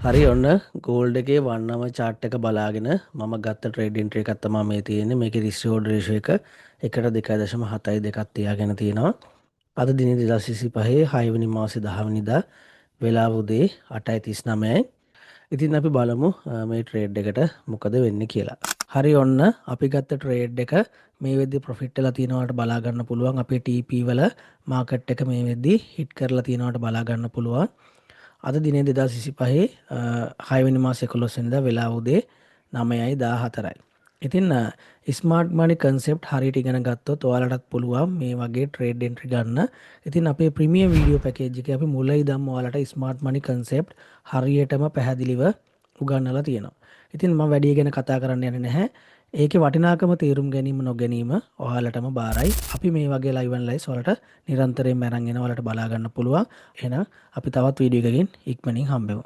හරි ඔන්න ගෝල්ඩ් එකේ වන්නම chart එක බලාගෙන මම ගත්ත ට්‍රේඩ් එන්ට්‍රි එකක් තමයි මේ තියෙන්නේ. මේකේ risk reward ratio එක 1.2.72ක් තියාගෙන තියෙනවා. අද දිනේ 2025 6 වෙනි මාසේ 10 වෙනිදා වෙලාව උදේ 8:39යි. ඉතින් අපි බලමු මේ ට්‍රේඩ් එකට මොකද වෙන්නේ කියලා. හරි ඔන්න අපි ගත්ත ට්‍රේඩ් එක මේ වෙද්දි ප්‍රොෆිට් වෙලා තියෙනවට බලා ගන්න පුළුවන්. අපේ TP වල මාකට් එක මේ වෙද්දි හිට් කරලා තියෙනවට බලා ගන්න පුළුවන්. අද දිනේ 2025 6වෙනි මාසේ 11 වෙනිදා වෙලාව උදේ 9:14යි. ඉතින් ස්මාර්ට් මනි කන්සෙප්ට් හරියට ඉගෙන ගත්තොත් ඔයාලටත් පුළුවන් මේ වගේ ට්‍රේඩ් එන්ට්‍රි ගන්න. ඉතින් අපේ ප්‍රීමියම් වීඩියෝ පැකේජ් එකේ අපි මුල ඉඳන්ම ඔයාලට ස්මාර්ට් මනි කන්සෙප්ට් හරියටම පැහැදිලිව උගන්වලා තියෙනවා. ඉතින් මම වැඩි ගැන කතා කරන්න යන්නේ නැහැ. ඒකේ වටිනාකම තේරුම් ගැනීම නොගැනීම ඔයාලටම බාරයි. අපි මේ වගේ ලයිව් ඇන් ලයිව්ස් වලට නිරන්තරයෙන්ම අරන් එනවා. ඔයාලට බලා ගන්න පුළුවන්. එහෙනම් අපි තවත් වීඩියෝ එකකින් ඉක්මනින් හම්බෙමු.